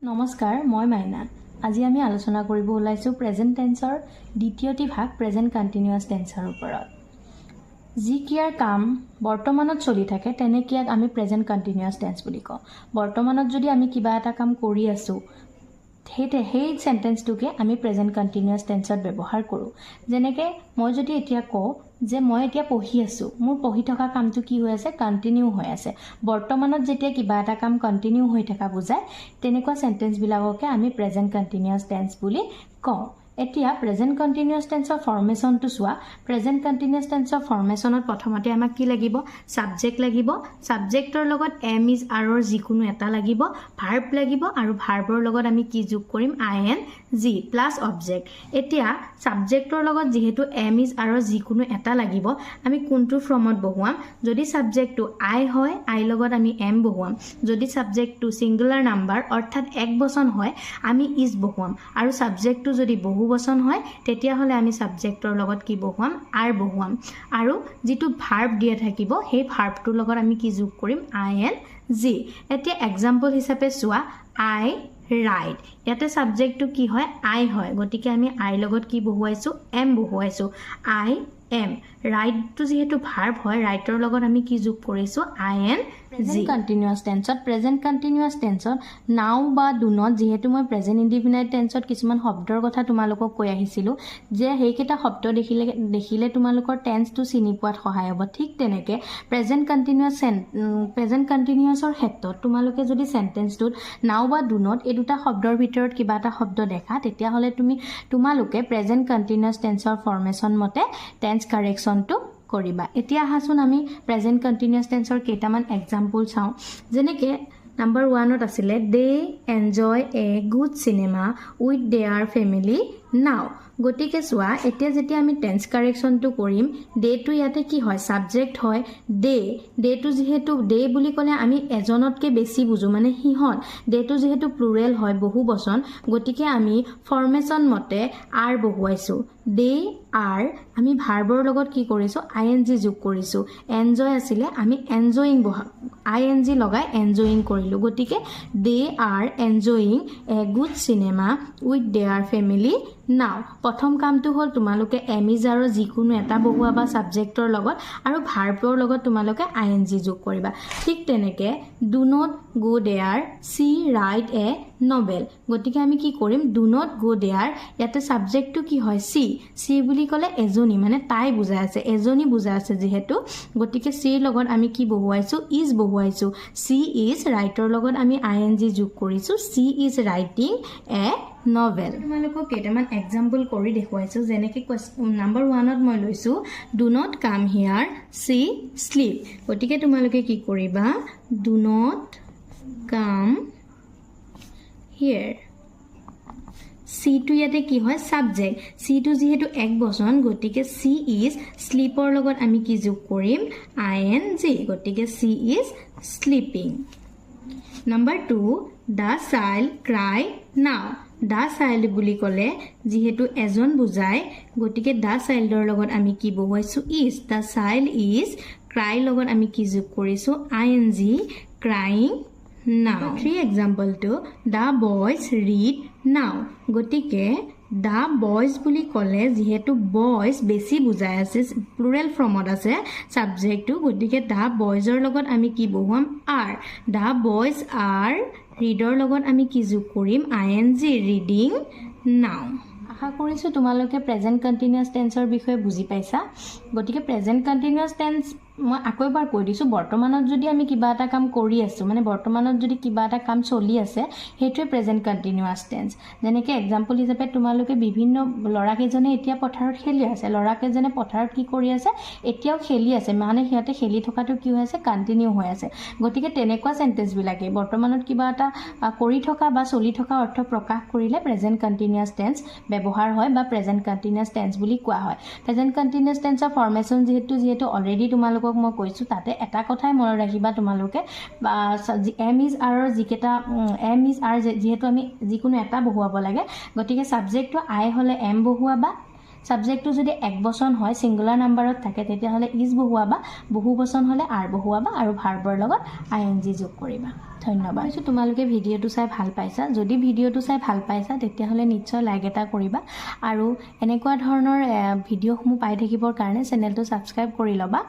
নমস্কাৰ, মই মাইনা। আজি আমি আলোচনা কৰিব ওলাইছোঁ প্ৰেজেণ্ট টেন্সৰ দ্বিতীয়টি ভাগ প্ৰেজেণ্ট কণ্টিনিউৱাছ টেন্সৰ ওপৰত। যি ক্ৰিয়াৰ কাম বৰ্তমানত চলি থাকে তেনে ক্ৰিয়াক আমি প্ৰেজেণ্ট কণ্টিনিউৱাছ টেন্স বুলি কওঁ। বৰ্তমানত যদি আমি কিবা এটা কাম কৰি আছোঁ সেই চেণ্টেন্সটোকে আমি প্ৰেজেণ্ট কণ্টিনিউৱাছ টেন্সত ব্যৱহাৰ কৰোঁ। যেনেকৈ মই যদি এতিয়া কওঁ যে মই এতিয়া পঢ়ি আছোঁ, মোৰ পঢ়ি থকা কামটো কি হৈ আছে? কণ্টিনিউ হৈ আছে। বৰ্তমানত যেতিয়া কিবা এটা কাম কণ্টিনিউ হৈ থকা বুজায় তেনেকুৱা চেণ্টেন্সবিলাককে আমি প্ৰেজেণ্ট কণ্টিনিউৱাছ টেন্স বুলি কওঁ। এতিয়া প্ৰেজেণ্ট কণ্টিনিউৱাছ টেন্সৰ ফৰ্মেশ্যনটো চোৱা। প্ৰেজেণ্ট কণ্টিনিউৱাছ টেন্সৰ ফৰ্মেশ্যনত প্ৰথমতে আমাক কি লাগিব? ছাবজেক্ট লাগিব। ছাবজেক্টৰ লগত এম ইজ আৰৰ যিকোনো এটা লাগিব, ভাৰ্ব লাগিব, আৰু ভাৰ্বৰ লগত আমি কি যোগ কৰিম? ING plus object. এতিয়া ছাবজেক্টৰ লগত যিহেতু এম ইজ আৰৰ যিকোনো এটা লাগিব, আমি কোনটো ফৰ্মত বহুৱাম? যদি ছাবজেক্টটো আই হয়, আইৰ লগত আমি এম বহুৱাম। যদি ছাবজেক্টটো ছিংগুলাৰ নাম্বাৰ অৰ্থাৎ এক বচন হয়, আমি ইজ বহুৱাম। আৰু ছাবজেক্টটো যদি বহু বচন হয় তেতিয়াহ'লে আমি ছাবজেক্টৰ লগত কি বহুৱাম? আৰ বহুৱাম। আৰু যিটো ভাৰ্ব দিয়া থাকিব সেই ভাৰ্বটোৰ লগত আমি কি যোগ কৰিম? ING। এতিয়া এক্সাম্পল হিচাপে চোৱা, আই ৰাইট। ইয়াতে ছাবজেক্টটো কি হয়? আই হয়। গতিকে আমি আইৰ লগত কি বহুৱাইছোঁ? এম বহুৱাইছোঁ। I am. ৰাইটটো যিহেতু ভাৰ্ব হয়, ৰাইটৰ লগত আমি কি যোগ কৰিছোঁ? ING। প্ৰেজেণ্ট কণ্টিনিউৱাছ টেন্সত নাও বা ডু নট, যিহেতু মই প্ৰেজেণ্ট ইনডিফিনাইট টেন্সত কিছুমান শব্দৰ কথা তোমালোকক কৈ আহিছিলোঁ যে সেইকেইটা শব্দ দেখিলে তোমালোকৰ টেন্সটো চিনি পোৱাত সহায় হ'ব। ঠিক তেনেকৈ প্ৰেজেণ্ট কণ্টিনিউৱাছৰ ক্ষেত্ৰত তোমালোকে যদি চেণ্টেন্সটোত নাও বা ডু নট এই দুটা শব্দৰ ভিতৰত কিবা এটা শব্দ দেখা, তেতিয়াহ'লে তোমালোকে প্ৰেজেণ্ট কণ্টিনিউৱাছ টেন্সৰ ফৰ্মেশ্যন মতে টেন্স কাৰেকশ্যনটো কৰিবা। এতিয়া আহাচোন আমি প্ৰেজেণ্ট কণ্টিনিউৱাছ টেন্সৰ কেইটামান এক্সাম্পল চাওঁ। যেনেকৈ নাম্বাৰ 1ত আছিলে they enjoy a good cinema with their family নাও। গতিকে চোৱা, এতিয়া যেতিয়া আমি টেন্স কাৰেকশ্যনটো কৰিম, ডেটো ইয়াতে কি হয়? ছাবজেক্ট হয়। ডেটো যিহেতু ডে বুলি ক'লে আমি এজনতকৈ বেছি বুজোঁ, মানে সিহঁত। ডেটো যিহেতু প্লুৰেল হয়, বহু বচন, গতিকে আমি ফৰ্মেশ্যন মতে আৰ বহুৱাইছোঁ। দে আৰ। আমি ভাৰ্বৰ লগত কি কৰিছোঁ? ING যোগ কৰিছোঁ। এনজয় আছিলে, আমি এনজয়িং ING লগাই এনজয়িং কৰিলোঁ। গতিকে they are enjoying a good cinema with their family now. প্ৰথম কামটো হ'ল তোমালোকে এম ইজ আৰৰ যিকোনো এটা বহুৱাবা ছাবজেক্টৰ লগত, আৰু ভাৰ্বৰ লগত তোমালোকে ING যোগ কৰিবা। ঠিক তেনেকৈ do not go there see write a novel. গতিকে আমি কি কৰিম? Do not go there. ইয়াতে ছাবজেক্টটো কি হয়? চি বুলি ক'লে এজনী, মানে তাই বুজাই আছে, এজনী বুজাই আছে যিহেতু। গতিকে চিৰ লগত আমি কি বহুৱাইছোঁ? ইজ বহুৱাইছোঁ। চি ইজ ৰাইটৰ লগত আমি ING যোগ কৰিছোঁ। C is writing A novel. তোমালোকক কেইটামান এক্সাম্পল কৰি দেখুৱাইছোঁ। যেনেকৈ নাম্বাৰ 1ত মই লৈছোঁ do not come here C slip. গতিকে তোমালোকে কি কৰিবা? ডু নট কাম হিয়াৰ। চিটো ইয়াতে কি হয়? ছাবজেক্ট। চিটো যিহেতু এক বচন, গতিকে চি ইজ শ্লিপৰ লগত আমি কি যোগ কৰিম? ING। গতিকে C is sleeping. Number 2, the child cry নাও। দ্য চাইল্ড বুলি ক'লে যিহেতু এজন বুজায়, গতিকে দ্য চাইল্ডৰ লগত আমি কি বহুৱাইছোঁ? Is. The child is. Cry লগত আমি কি যোগ কৰিছোঁ? ING, ক্ৰাইং নাও। 3 এক্সাম্পলটো দ্য বয়জ ৰিড নাও। গতিকে দ্য বয়জ বুলি ক'লে যিহেতু বয়জ বেছি বুজাই আছে, প্লুৰেল ফৰ্মত আছে ছাবজেক্টটো, গতিকে দ্য বয়জৰ লগত আমি কি বহুৱাম? আৰ। দ্য বয়জ আৰ ৰিডৰ লগত আমি কি যোগ কৰিম? ING, ৰিডিং নাও। আশা কৰিছোঁ তোমালোকে প্ৰেজেণ্ট কণ্টিনিউৱাছ টেন্সৰ বিষয়ে বুজি পাইছা। গতিকে প্ৰেজেণ্ট কণ্টিনিউৱাছ টেন্স মই আকৌ এবাৰ কৈ দিছোঁ, বৰ্তমানত যদি আমি কিবা এটা কাম কৰি আছোঁ, মানে বৰ্তমানত যদি কিবা এটা কাম চলি আছে, সেইটোৱে প্ৰেজেণ্ট কণ্টিনিউৱাছ টেন্স। যেনেকৈ এক্সাম্পল হিচাপে তোমালোকে বিভিন্ন ল'ৰাকেইজনে এতিয়া পথাৰত খেলি আছে। ল'ৰাকেইজনে পথাৰত কি কৰি আছে? এতিয়াও খেলি আছে, মানে সিহঁতে খেলি থকাটো কি হৈ আছে? কণ্টিনিউ হৈ আছে। গতিকে তেনেকুৱা চেণ্টেন্সবিলাকে বৰ্তমানত কিবা এটা কৰি থকা বা চলি থকা অৰ্থ প্ৰকাশ কৰিলে প্ৰেজেণ্ট কণ্টিনিউৱাছ টেন্স ব্যৱহাৰ হয় বা প্ৰেজেণ্ট কণ্টিনিউৱাছ টেন্স বুলি কোৱা হয়। প্ৰেজেণ্ট কণ্টিনিউৱাছ টেন্সৰ ফৰ্মেশ্যন যিহেতু অলৰেডি তোমালোকক মই কৈছোঁ, তাতে এটা কথাই মনত ৰাখিবা তোমালোকে, এম ইজ আৰৰ এম ইজ আৰ যিহেতু আমি যিকোনো এটা বহুৱাব লাগে, গতিকে ছাবজেক্টটো আই হ'লে এম বহুৱাবা, সাবজেক্টটো যদি একবচন হয় সিঙ্গুলাৰ নাম্বাৰত থাকে তেতিয়াহ'লে ইজ বহুৱাবা বহুবচন হ'লে আৰ বহুৱাবা আৰু ভাৰ্বৰ লগত আইএনজি যোগ কৰিবা ধন্যবাদ তোমালোকে ভিডিঅ'টো চাই ভাল পাইছা যদি ভিডিঅ'টো চাই ভাল পাইছা তেতিয়াহ'লে নিশ্চয় লাইক এটা কৰিবা আৰু এনেকুৱা ধৰণৰ ভিডিঅ'সমূহ পাই থাকিবৰ কাৰণে চেনেলটো ছাবস্ক্ৰাইব কৰি ল'বা